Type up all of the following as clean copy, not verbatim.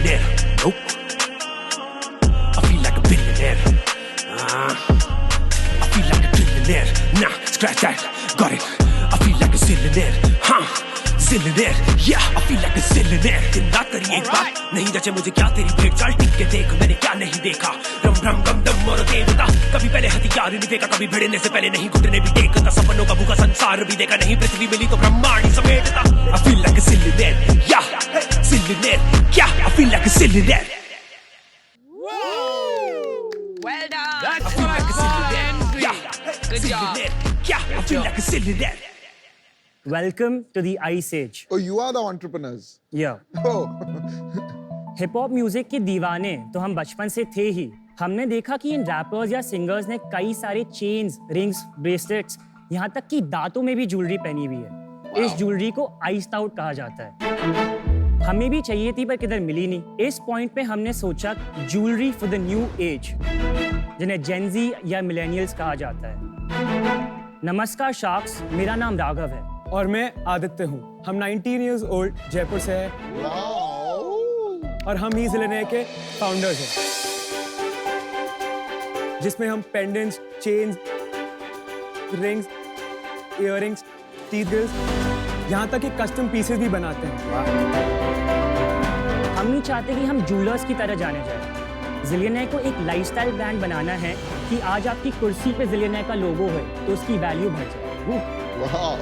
millionaire. Nope. I feel like a billionaire. I feel like a trillionaire. Nah, scratch that. Got it. I feel like a zillionaire. Zillionaire. Yeah, I feel like a zillionaire. दिन रात करी एक बात नहीं जचे मुझे क्या तेरी भेंट चाल टिक के देख मैंने क्या नहीं देखा रम रम गम दम और देवता कभी पहले हथियार नहीं देखा कभी भिड़ने से पहले नहीं घुटने भी टेकता सपनों का भूखा संसार भी देखा नहीं पृथ्वी मिली तो ब्रह्मांड ही समेटता I feel like a zillionaire. Yeah, zillionaire. Yeah, I feel like a zillionaire. Well done. I feel like a zillionaire. Yeah, Good job. zillionaire. Yeah, I feel like a zillionaire. Welcome to the Ice Age. Oh, you are the entrepreneurs. Yeah. Oh. Hip hop music के दीवाने तो हम बचपन से थे ही। हमने देखा कि इन रैपर्स या सिंगर्स ने कई सारे चेन्स, रिंग्स, ब्रेसलेट्स, यहाँ तक कि दांतों में भी ज्वेलरी पहनी हुई है। इस ज्वेलरी को आइस्ड आउट कहा जाता है। हमें भी चाहिए थी पर किधर मिली नहीं। इस पॉइंट पे हमने सोचा jewellery for the new age, जिन्हें जेनजी या मिलेनियल्स कहा जाता है। नमस्कार शार्क्स, मेरा नाम राघव है। और मैं आदित्य हूँ। हम 19 years old जयपुर से हैं और हम ही ज़िलेनेयर के फाउंडर्स हैं, जिसमें हम pendants, chains, rings, earrings, teeth grills, यहाँ तक कि कस्टम पीसेस भी बनाते हैं। हम नहीं चाहते कि हम जूलर्स की तरह जाने जाएं। ज़िलेनेयर को एक लाइफस्टाइल ब्रांड बनाना है कि आज आपकी कुर्सी पे ज़िलेनेयर का लोगो है तो उसकी वैल्यू बढ़ जाए। Wow.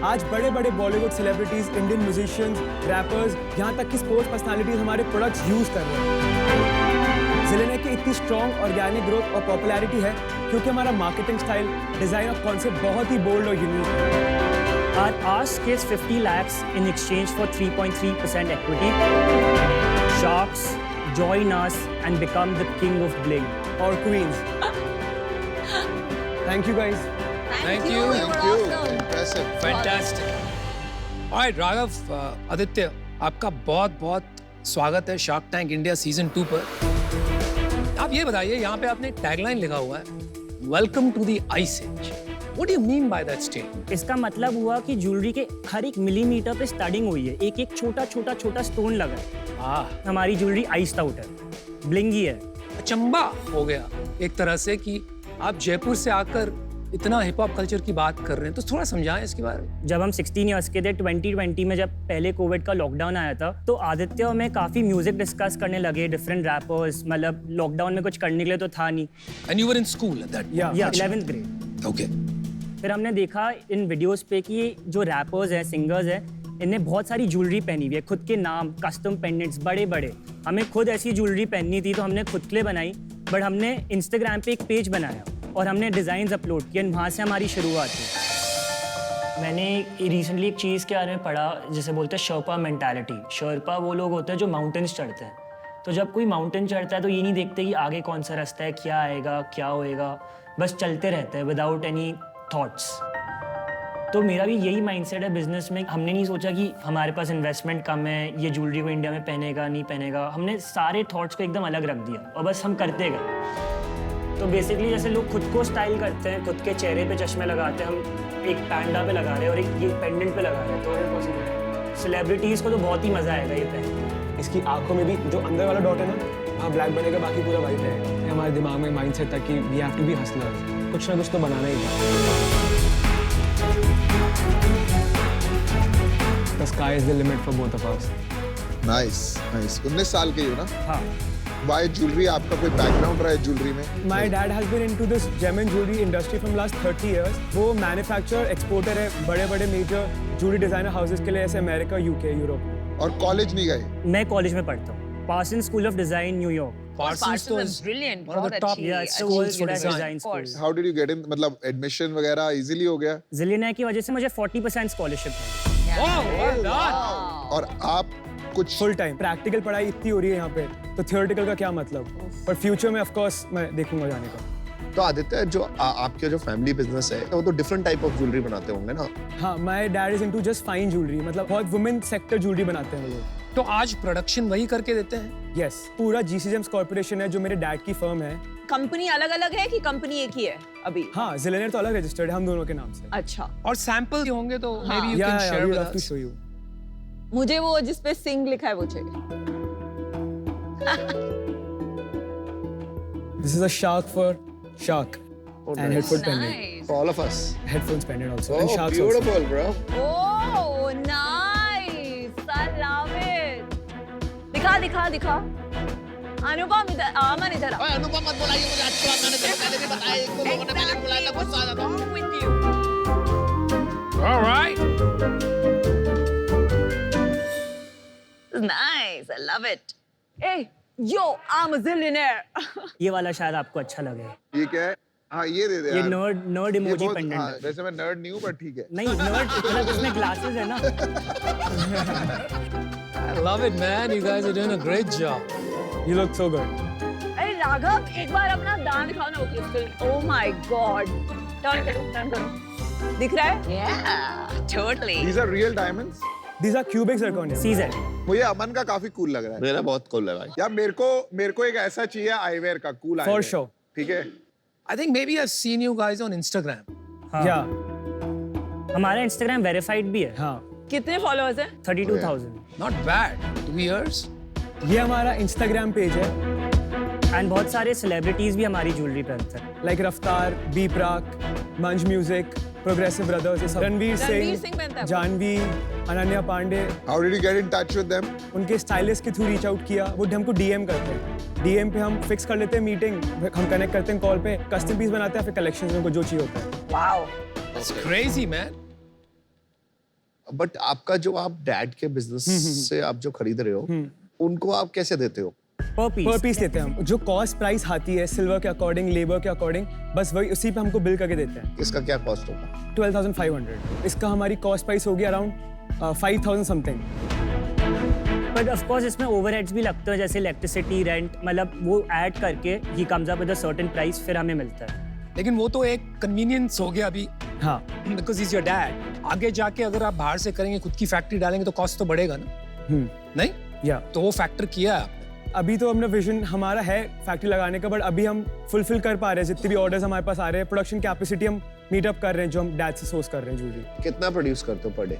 आज बड़े बड़े Bollywood celebrities, Indian musicians, rappers, यहाँ तक कि स्पोर्ट्स पर्सनालिटीज हमारे प्रोडक्ट्स यूज कर रहे हैं। ज़िलेनेयर की इतनी स्ट्रॉन्ग ऑर्गेनिक ग्रोथ और पॉपुलैरिटी है क्योंकि हमारा मार्केटिंग स्टाइल, डिजाइन और कॉन्सेप्ट बहुत ही बोल्ड और यूनिक है। Our ask is 50 lakhs in exchange for 3.3% equity. Sharks, join us and become the king of bling. और queens. Thank you guys. Thank you. Thank you. Impressive. Fantastic. Alright, Raghav, Aditya, आपका बहुत-बहुत स्वागत है shark tank India season 2 पर। आप ये बताइए, यहाँ पे आपने टैगलाइन लिखा हुआ है, welcome to the ice age. What do you mean by that statement? इसका मतलब हुआ कि ज्वेलरी के हर एक मिलीमीटर पे स्टडिंग हुई है, एक एक छोटा स्टोन लगा है। हमारी ज्वेलरी आइस्ड आउट है, ब्लिंगी है। अचंबा हो गया एक तरह से कि आप जयपुर से आकर इतना हिप हॉप कल्चर की बात कर रहे हैं, तो थोड़ा समझाएं इसके बारे में। जब हम 16 इयर्स के थे 2020 में, जब पहले कोविड का लॉकडाउन आया था, तो आदित्य और मैं काफी म्यूजिक डिस्कस करने लगे, डिफरेंट रैपर्स। मतलब लॉकडाउन में कुछ करने के लिए तो था नहीं। And you were in school at that? या 11th ग्रेड। Okay. फिर हमने देखा इन वीडियोस पे कि ये जो रैपर्स हैं, सिंगर्स हैं, इनने बहुत सारी ज्वेलरी पहनी हुई है, खुद के नाम, कस्टम पेंडेंट्स बड़े बड़े। हमें खुद ऐसी ज्वेलरी पहननी थी तो हमने खुद के लिए बनाई, बट हमने इंस्टाग्राम पे एक पेज बनाया और हमने डिज़ाइंस अपलोड किए, वहाँ से हमारी शुरुआत हुई। मैंने रिसेंटली एक चीज़ के बारे में पढ़ा जिसे बोलते हैं शर्पा मेंटालिटी। शर्पा वो लोग होते हैं जो माउंटेन्स चढ़ते हैं। तो जब कोई माउंटेन चढ़ता है तो ये नहीं देखते कि आगे कौन सा रास्ता है, क्या आएगा, क्या होएगा, बस चलते रहते हैं विदाउट एनी थॉट्स। तो मेरा भी यही माइंडसेट है बिजनेस में। हमने नहीं सोचा कि हमारे पास इन्वेस्टमेंट कम है, ये ज्वेलरी को इंडिया में पहनेगा नहीं पहनेगा। हमने सारे थॉट्स को एकदम अलग रख दिया और बस हम करते गए। तो बेसिकली जैसे लोग खुद को स्टाइल करते हैं, खुद के चेहरे पे चश्मे लगाते हैं, हम एक पैंडा पे लगा रहे हैं और एक ये पेंडेंट पे लगा रहे हैं, तो ये पॉसिबल है। सेलिब्रिटीज़ को तो बहुत ही मज़ा आएगा ये पहन। इसकी आंखों में भी जो अंदर वाला डॉट है ना, हाँ ब्लैक बनेगा, बाकी पूरा वाइट रहेगा। हमारे दिमाग में माइंडसेट था कि we have to be hustlers, कुछ ना कुछ तो बनाना ही था। The sky is the limit for both of us. Nice, nice. 19 साल के हो ना? हाँ। Why jewelry? आपका कोई बैकग्राउंड रहा है ज्वेलरी में? My dad has been into this gem and jewelry industry from last 30 years. वो मैन्युफैक्चरर, एक्सपोर्टर है बड़े-बड़े मेजर ज्वेलरी डिजाइनर हाउसेस के लिए, ऐसे अमेरिका, यूके, यूरोप। और कॉलेज नहीं गए? मैं कॉलेज में पढ़ता हूँ, Parsons school of design, New York. Parsons तो was is brilliant. one of the बहुत top अच्छी, Yeah, it's the अच्छी world's for best design. design school. How did you get in? मतलब एडमिशन वगैरह इजीली हो गया? ज़िलेनेयर की वजह से मुझे 40% स्कॉलरशिप है। Wow, well done. और आप कुछ फुल टाइम प्रैक्टिकल पढ़ाई इतनी हो रही है यहाँ पे, तो थियोरेटिकल का क्या मतलब। पर फ्यूचर में ऑफ कोर्स मैं देखूंगा जाने का। तो आदित्य, जो आपके जो फैमिली बिजनेस है वो तो डिफरेंट टाइप ऑफ ज्वेलरी बनाते होंगे ना? हाँ, my dad is into just fine jewellery, मतलब बहुत वुमेन सेक्टर ज्वेलरी बनाते हैं वो लोग। तो आज प्रोडक्शन वही करके देते हैं? यस, पूरा GCGEMS कॉर्पोरेशन है जो मेरे डैड की फर्म है। कंपनी अलग-अलग है कि कंपनी एक ही है अभी? हाँ, ज़िलेनेयर तो अलग रजिस्टर्ड है हम दोनों के नाम से। अच्छा, और सैंपल होंगे तो maybe you Yeah, can yeah, share we'd with love to us. show you. मुझे वो जिसपे सिंग लिखा है वो चाहिए। This is a shark for shark. Oh, And nice. headphone pendant. Nice. For all of us. Headphones pendant also. And Oh, sharks also. beautiful, bro. Oh, nice. I love it. दिखा. अनुपम इधर, अमन इधर आ. अनुपम मत बुलाइए मुझे, अच्छी बात मैंने तेरे पहले भी बताया, एक दो लोगों ने पहले बुलाया था, गुस्सा आ जाता हूँ। Wrong with you? All right. Nice. I love it. Hey, yo, I'm a zillionaire. ये वाला शायद आपको अच्छा लगे। ये क्या है? हाँ ये दे दे ये यार। नर्ड ये इमोजी बहुत- पेंडेंट हाँ, है। वैसे मैं नर्ड नहीं हूँ पर ठीक है। नहीं नर्ड मतलब उसमें ग्लासेस है ना। I love it, man. You guys are doing a great job. You look so good. अरे राघव, एक बार अपना दांत दिखाओ ना वो crystal. Oh my God. Turn करो. दिख रहा है? Yeah, totally. These are real diamonds. These are cubic zirconia. सीजर। मुझे अमन का काफी कूल लग रहा है। मेरा बहुत cool है भाई। यार मेरे को एक ऐसा चाहिए आईवेयर का कूल For sure. ठीक है? I think maybe I've seen you guys on Instagram. हाँ। Yeah. हमारा इंस्टाग्राम वेरीफाइड भी है। हाँ. कितने फॉलोअर्स हैं? 32,000 Not bad. 2 years. ये हमारा Instagram पेज है. एंड बहुत सारे सेलिब्रिटीज भी हमारी ज्वेलरी पहनते हैं। Like रफ्तार, बी प्राक, मंज म्यूजिक, प्रोग्रेसिव ब्रदर्स, ये सब. रणवीर सिंह सिंह, पहनता है वो। Janhvi, Ananya Pandey. How did you get in touch with them? उनके स्टाइलिस्ट के थ्रू रीच आउट किया. वो हमको डीएम करते हैं. डीएम पे हम फिक्स कर लेते हैं मीटिंग. हम कनेक्ट करते हैं कॉल पे. कस्टम पीस बनाते हैं, फिर कलेक्शन में उनको जो चाहिए होता है. Wow. That's crazy, man. But आपका जो आप डैड के बिजनेस से आप जो खरीद रहे हो, उनको आप कैसे देते हो? पर पर पीस। पीस लेते हैं हम. जो कॉस्ट प्राइस आती है सिल्वर के अकॉर्डिंग, लेबर के अकॉर्डिंग, बस वही उसी पे हमको बिल करके देते हैं. इसका क्या कॉस्ट होगा? 12,500. इसका हमारी कॉस्ट प्राइस होगी around 5,000 something. But of course इसमें ओवरहेड्स भी लगते हैं जैसे इलेक्ट्रिसिटी, रेंट, मतलब वो ऐड करके he comes up with a certain price, फिर हमें मिलता है। लेकिन वो तो एक कन्वीनियंस हो गया अभी, हाँ. Because is your dad. आगे जाके अगर आप बाहर से करेंगे, खुद की फैक्ट्री डालेंगे तो कॉस्ट तो बढ़ेगा ना, नहीं? या तो वो फैक्टर किया है आपने। अभी तो हमने विजन हमारा है फैक्ट्री लगाने का, बट अभी हम फुलफिल कर पा रहे हैं जितने भी ऑर्डर्स हमारे पास आ रहे हैं. प्रोडक्शन कैपेसिटी हम मीट अप कर रहे हैं जो हम डैड से सोर्स कर रहे हैं ज्वेलरी. कितना प्रोड्यूस करते हो पर डे?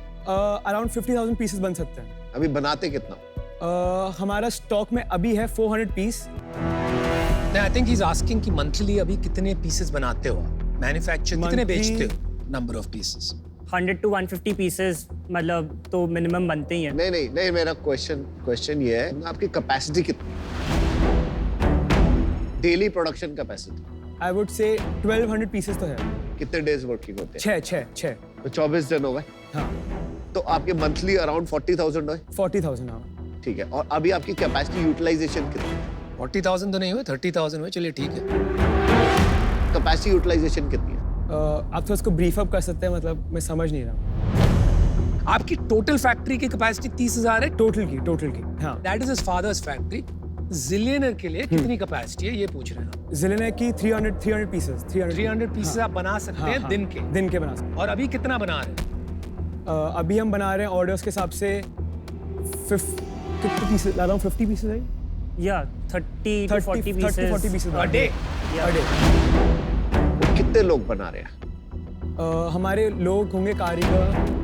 अराउंड 50,000 पीसेस बन सकते हैं. अभी बनाते कितना? हमारा स्टॉक में अभी है 400 piece. I think he is asking कि मंथली अभी कितने पीसेस बनाते हो, मैन्युफैक्चर कितने Monthly- बेचते हो, number of pieces? 100 to 150 pieces मतलब तो मिनिमम बनते ही हैं। नहीं, मेरा क्वेश्चन ये है, आपकी कैपेसिटी कितनी? Daily production capacity I would say 1200 pieces तो है. कितने डेज वर्किंग होते हैं? छः. तो 24 दिन हो गए। हाँ. तो आपके मंथली अराउंड 40,000 है। 40,000. हाँ. ठीक है, और अभी आपकी कैपेसिटी यूटिलाइजेशन कितनी है? 40,000 तो नहीं हुए, 30,000 हुए, चलिए ठीक है। कैपेसिटी यूटिलाइजेशन कितनी है? आप तो उसको ब्रीफ अप कर सकते हैं, मतलब मैं समझ नहीं रहा. आपकी टोटल फैक्ट्री की कैपेसिटी 30,000 है। टोटल की. हाँ. That is his father's factory. Zillionaire के लिए कितनी कैपेसिटी है ये पूछ रहे हैं आप? जिले की 300 पीसेस. 300 पीसेस आप बना सकते हैं दिन के। दिन के बना सकते हैं. और अभी कितना बना रहे हैं? अभी हम बना रहे हैं ऑर्डर्स के हिसाब से 50 पीसेस, अराउंड 50 पीसेस है. या 30 to 40 40 pieces. Pieces a day. कितने लोग बना रहे हैं? हमारे लोग होंगे कारीगर.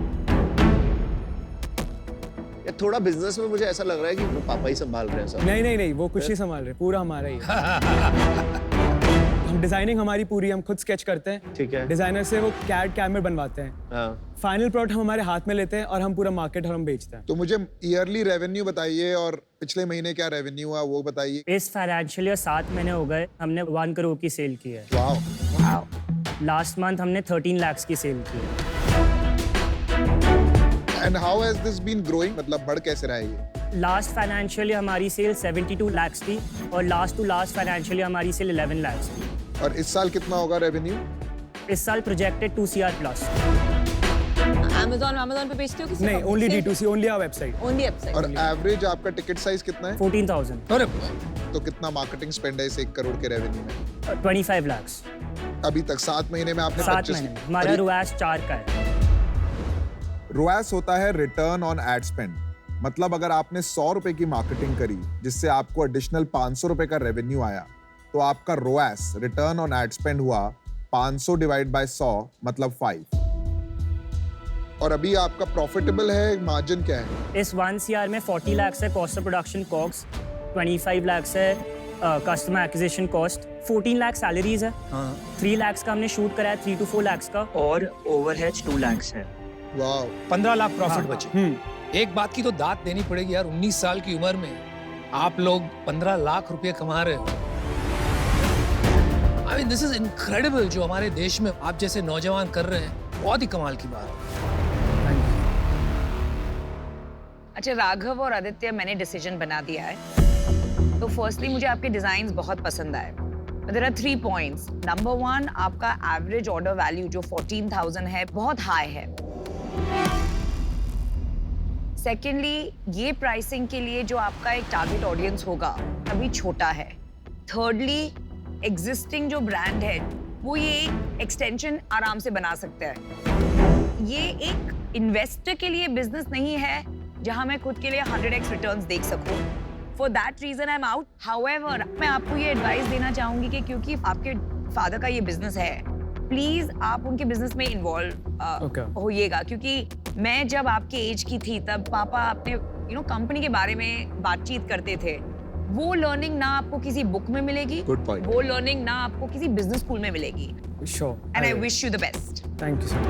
ये थोड़ा बिजनेस में मुझे ऐसा लग रहा है कि वो पापा ही संभाल रहे हैं सब। नहीं, वो कुछ नहीं संभाल रहे, पूरा हमारा ही है. हम डिजाइनिंग हमारी पूरी हम खुद स्केच करते हैं. ठीक है। डिजाइनर से वो कैड कैमर बनवाते हैं. हाँ। फाइनल प्रोडक्ट हम हमारे हाथ में लेते हैं और हम पूरा मार्केट और हम बेचते हैं. तो मुझे ईयरली रेवेन्यू बताइए और पिछले महीने क्या रेवेन्यू हुआ वो बताइए। इस फाइनेंशियल ईयर 7 महीने हो गए, हमने 1 करोड़ की सेल की है। वाओ। लास्ट मंथ हमने 13 लाख की सेल की है। And how has this been growing, मतलब बढ़ कैसे रहा है ये? लास्ट फाइनेंशियल ईयर हमारी सेल 72 लाख थी और last two last financial year हमारी सेल 11 लाख थी। और इस साल कितना होगा रेवेन्यू? इस साल प्रोजेक्टेड 2 CR प्लस। Amazon पे बेचते हो किसी? नहीं, only D2C, only our website. Only website. और एवरेज आपका टिकट साइज कितना है? 14,000। अरे तो कितना मार्केटिंग स्पेंड है इस 1 करोड़ के रेवेन्यू में 25 लाख अभी तक? 7 महीने में आपने 7 महीने में। हमारा रुआस 4 का है। रोएस होता है रिटर्न ऑन एड स्पेंड। मतलब अगर आपने 100 रुपए की मार्केटिंग करी जिससे आपको एडिशनल 500 रुपए का रेवेन्यू आया, तो आपका रोएस रिटर्न ऑन एड स्पेंड हुआ 500 डिवाइड बाय 100 मतलब 5। और अभी आपका प्रॉफिटेबल है, मार्जिन क्या है? इस 1 CR में 40 लाख है cost of production, CAC 25 lakhs है customer acquisition cost, 14 lakh salaries है, 3 lakhs का हमने शूट कराया, 3 to 4 lakhs का, और ओवरहेड्स 2 lakhs है। वाओ 15 लाख प्रॉफिट बचे। एक बात की तो दाद देनी पड़ेगी यार, 19 साल की उम्र में आप लोग 15 लाख रुपए कमा रहे हो। I mean this is incredible जो हमारे देश में आप जैसे नौजवान कर रहे हैं, बहुत ही कमाल की बात है। अच्छा राघव और आदित्य, मैंने डिसीजन बना दिया है। तो फर्स्टली मुझे आपके डिजाइन्स बहुत पसंद आए। There are 3 points. नंबर 1, आपका एवरेज ऑर्डर वैल्यू जो 14,000 है बहुत हाई है। सेकेंडली, ये प्राइसिंग के लिए जो आपका एक टारगेट ऑडियंस होगा अभी छोटा है। थर्डली, एग्जिस्टिंग जो ब्रांड है वो ये एक एक्सटेंशन आराम से बना सकता है। ये एक इन्वेस्टर के लिए बिजनेस नहीं है जहां मैं खुद के लिए 100x रिटर्न्स देख सकूं। For that reason I am out. However, मैं आपको ये एडवाइस देना चाहूंगी कि क्योंकि आपके फादर का ये बिजनेस है, प्लीज आप उनके बिजनेस में इन्वॉल्व होइएगा। क्योंकि मैं जब आपके एज की थी तब पापा अपने कंपनी के बारे में बातचीत करते थे। वो लर्निंग ना आपको किसी बुक में मिलेगी, Good point. वो लर्निंग ना आपको किसी बिजनेस स्कूल में मिलेगी। Sure, and I wish you the best. Thank you sir.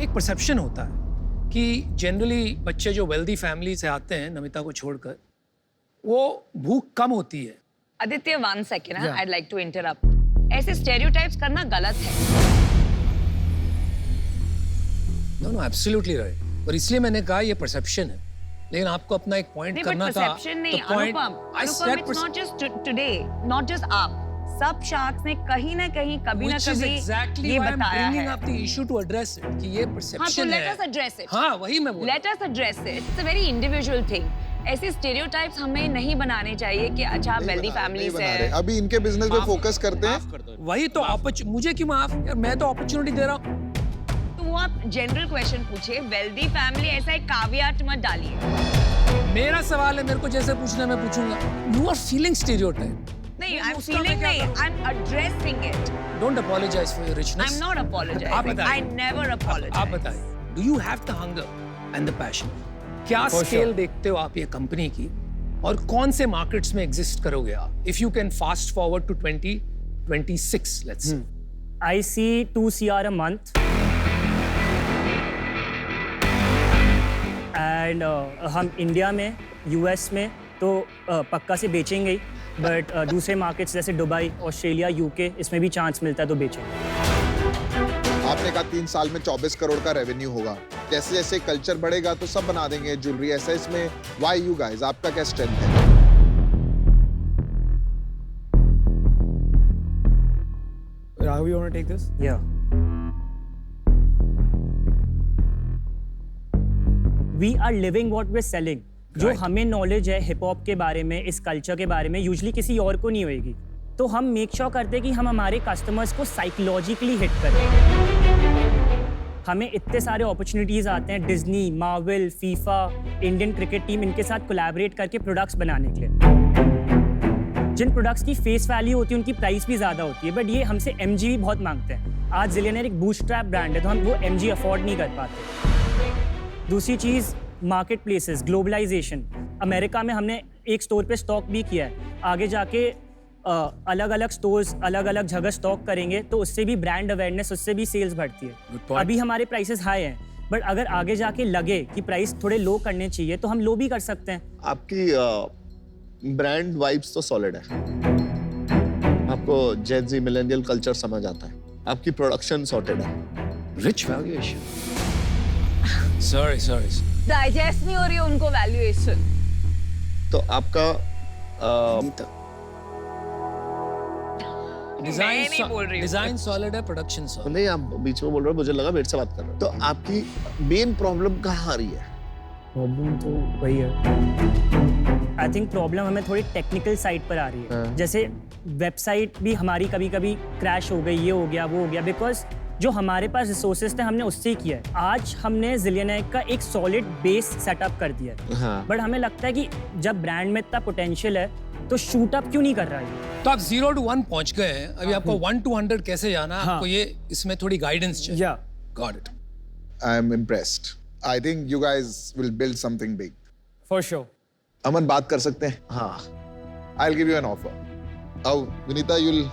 एक परसेप्शन होता है कि जनरली बच्चे जो वेल्दी फैमिली से आते हैं, नमिता को छोड़कर, वो भूख कम होती है। Aditya 1 second, I'd like to interrupt। ऐसे स्टेरियोटाइप्स करना गलत है। No absolutely right. और इसलिए मैंने कहा ये परसेप्शन है, लेकिन आपको अपना एक पॉइंट करना था। परसेप्शन नहीं, Anupam, it's not just today, not just आप, सब शार्क्स ने कहीं ना कहीं कभी ना कभी ये बताया है। आप the issue to address it कि ये परसेप्शन है। Let us address it. हाँ, वही मैं बोल रहा हूं। Let us address it. It's a very individual thing. ऐसे स्टेरियोटाइप्स हमें नहीं बनाने चाहिए कि अच्छा आप वेल्दी फैमिली से हैं। अभी इनके बिजनेस पे फोकस करते हैं। वही तो मुझे क्यों माफ यार, मैं तो अपॉर्चुनिटी दे रहा हूँ। तो वो आप जनरल क्वेश्चन पूछिए, वेल्दी फैमिली ऐसा एक कावियाट मत डालिए। मेरा सवाल है, मेरे को जैसे पूछना मैं पूछूंगा। You are feeling stereotype. नहीं, आई एम फीलिंग नहीं, I am addressing it. Don't apologise for your richness. I am not apologising. I never apologise. आप बताइए, do you have the hunger and the passion? क्या scale देखते हो आप ये company की, और कौन से मार्केट्स में एग्जिस्ट करोगे आप? If you can fast forward to 2026, let's say. I see 2 CR a month. And हम इंडिया में, यूएस में तो पक्का से बेचेंगे ही, बट दूसरे मार्केट्स जैसे दुबई, ऑस्ट्रेलिया, यूके, इसमें भी चांस मिलता है तो बेचेंगे। आपने कहा 3 साल में 24 करोड़ का रेवेन्यू होगा। जैसे जैसे कल्चर बढ़ेगा तो सब बना देंगे ज्वेलरी, ऐसा इसमें व्हाई यू गाइस, आपका क्या स्ट्रेंथ है? Raghav, you want to take this? Yeah. We are living what we're selling. जो हमें नॉलेज है हिप हॉप के बारे में, इस कल्चर के बारे में, यूजुअली किसी और को नहीं होएगी। तो हम मेक श्योर करते हैं कि हम हमारे कस्टमर्स को साइकोलॉजिकली हिट करें। हमें इतने सारे अपॉर्चुनिटीज आते हैं, Disney, Marvel, FIFA, Indian cricket team, इनके साथ कोलैबोरेट करके प्रोडक्ट्स बनाने के लिए। जिन प्रोडक्ट्स की फेस वैल्यू होती है उनकी प्राइस भी ज़्यादा होती है, बट ये हमसे MG भी बहुत मांगते हैं। आज जिलियनेयर एक बूटस्ट्रैप ब्रांड है तो हम वो MG अफोर्ड नहीं कर पाते। दूसरी चीज़, मार्केट प्लेसेस, ग्लोबलाइजेशन। अमेरिका में हमने एक स्टोर पे स्टॉक भी किया है, आगे जाके अलग अलग स्टोर्स अलग अलग जगह स्टॉक करेंगे तो उससे भी ब्रांड अवेयरनेस, उससे भी सेल्स बढ़ती है। अभी हमारे प्राइसेस हाई हैं, बट अगर आगे जाके लगे कि प्राइस थोड़े लो करने चाहिए तो हम लो भी कर सकते हैं। आपकी ब्रांड वाइब्स तो सॉलिड है, आपको जेन ज़ी मिलेनियल कल्चर समझ आता है, आपकी प्रोडक्शन सॉर्टेड है। Rich valuation. सॉरी डाइजेस्ट नहीं हो रही है उनको वैल्यूएशन। तो आपका डिजाइन सॉलिड है, प्रोडक्शन सॉलिड नहीं, आप बीच में बोल रहे हो, मुझे लगा मेरे से बात कर रहे हो। तो आपकी मेन प्रॉब्लम कहाँ आ रही है? प्रॉब्लम तो वही है। आई थिंक प्रॉब्लम हमें थोड़ी टेक्निकल साइड पर आ रही है। जैसे वेबसाइट भी हमारी कभी कभी क्रैश हो गई, ये हो गया, वो हो गया, बिकॉज जो हमारे पास रिसोर्सेज थे हमने उससे ही किया है। आज हमने जिलियनेयर का एक सॉलिड बेस सेटअप कर दिया है, बट हमें लगता है कि जब ब्रांड में इतना पोटेंशियल है तो शूट अप क्यों नहीं कर रहा है। तो आप 0 to 1 पहुंच गए हैं, अभी आपको 1 to 100 कैसे जाना, आपको ये इसमें थोड़ी गाइडेंस चाहिए। Yeah. Got it. I am impressed. I think you guys will build something big. For sure. अमन बात कर सकते हैं? हाँ I'll give you an offer. अब विनीता you'll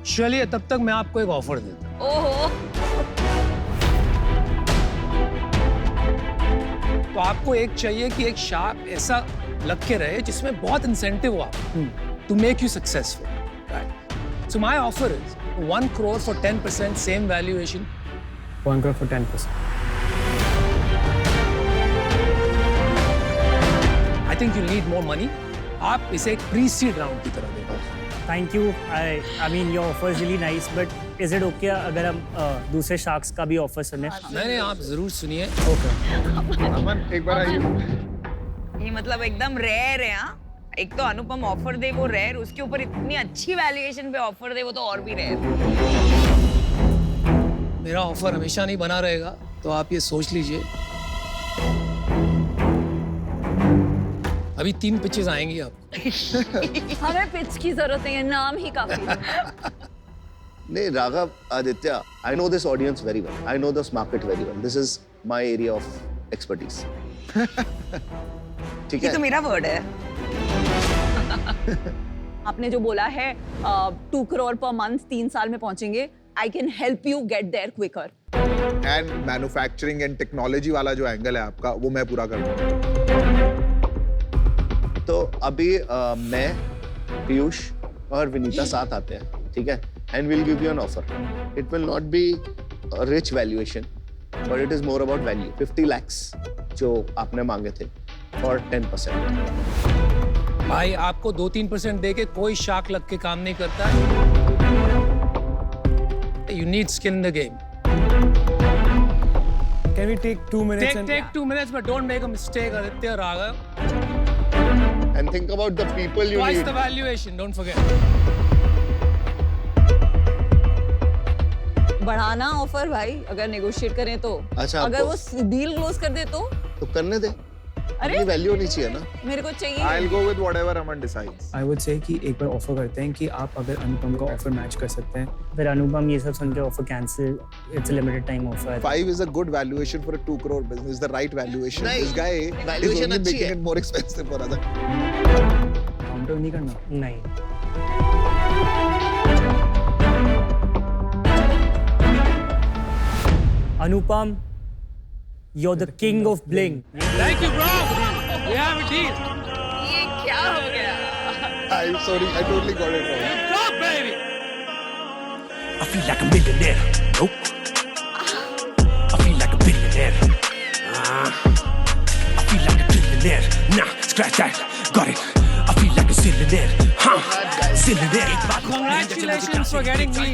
चलिए तब तक मैं आपको एक ऑफर देता हूँ। ओहो, तो आपको एक चाहिए कि एक शार्क ऐसा लग के रहे जिसमें बहुत इंसेंटिव हो आपको to make you successful, right? So my offer is 1 crore for 10% same valuation. 1 crore for 10%. I think you need more money. आप इसे एक प्री सीड राउंड की तरह देखो। Thank you. I mean your offer is really nice, but is it okay अगर हम दूसरे sharks का भी ऑफर सुने? नहीं, आप जरूर सुनिए। अमन एक बार आइए। ये मतलब एकदम रेयर है। हाँ, एक तो अनुपम ऑफर दे वो रेयर, उसके ऊपर इतनी अच्छी वैल्यूएशन पे ऑफर दे वो तो और भी रेयर। मेरा ऑफर हमेशा नहीं बना रहेगा, तो आप ये सोच लीजिए। अभी 3 पिचेस आएंगी आपको। हमें पिच की जरूरत नहीं है, नाम ही काफी है। नहीं Raghav, Aditya, I know this audience very well. I know this market very well. This is my area of expertise. ठीक ये है? तो मेरा वर्ड है। आपने जो बोला है 2 crore per month 3 साल में पहुंचेंगे, I can help you get there quicker. And manufacturing and technology वाला जो एंगल है आपका वो मैं पूरा कर दूंगा। तो अभी मैं, पीयूष और विनीता साथ आते हैं, ठीक है? And we'll give you an offer. It will not be a rich valuation, but it is more about value. 50 lakhs जो आपने मांगे थे for 10%. भाई आपको 2-3% दे के कोई शार्क लग के काम नहीं करता है। You need skin in the game. Can we take 2 minutes? Take 2 minutes, but don't make a mistake, Aditya, Raghav. And think about the people you Twice need. the valuation, don't forget. बढ़ाना offer भाई, अगर negotiate करें तो। अच्छा, अगर आपको- वो deal close कर दे तो करने दे। अरे अपनी वैल्यू होनी चाहिए ना। मेरे को चाहिए। I'll go with whatever Aman decides. I would say कि एक बार ऑफर करते हैं कि आप अगर अनुपम का ऑफर मैच कर सकते हैं। फिर अनुपम ये सब सुन के offer cancel. It's a limited time offer. 5 is a good valuation for a 2 crore business. The right valuation. नहीं, This guy is valuation only अच्छी making है। it more expensive for other. Counter नहीं करना। नहीं। Anupam, you're the king of bling. Thank you, bro. We have a deal. ये क्या हो गया? I'm sorry, I totally got it wrong. Go, baby. I feel like a millionaire. Nope. I feel like a billionaire. I feel like a trillionaire. Nah, scratch that. Got it. I feel like a zillionaire. Huh? Zillionaire. Congratulations for getting me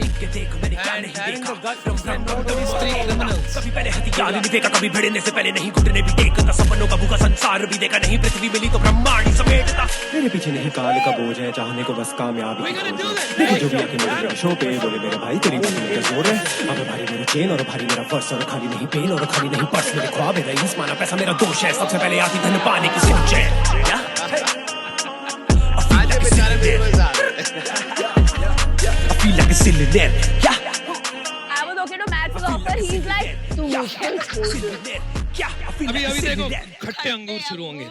and having the guts to say no to these 3 criminals. कभी पहले हथियार नहीं देखा, कभी भिड़ने से पहले नहीं घुटने भी टेकता, सपनों का भूखा संसार भी देखा नहीं, पृथ्वी मिली तो ब्रह्मांड ही समेटता। मेरे पीछे नहीं काल का बोझ है, चाहने को बस कामयाबी की खोज है। देखो जो भी आके मेरे शो पे बोले मेरे भाई तेरी बात में क्या जोर है। अब भारी मेरी चेन और भारी मेरा पर्स, और खाली नहीं पेन और खाली नहीं पर्स, मेरे ख्वाब है रईस, माना पैसा मेरा दोष है, सबसे पहले आती धन पाने की सोच है। I feel like a zillionaire. Yeah. I was okay to match the offer. He's like, तू मुझे छोड़ दे। Yeah. I feel like a अभी देखो zillionaire. खट्टे अंगूर शुरू होंगे।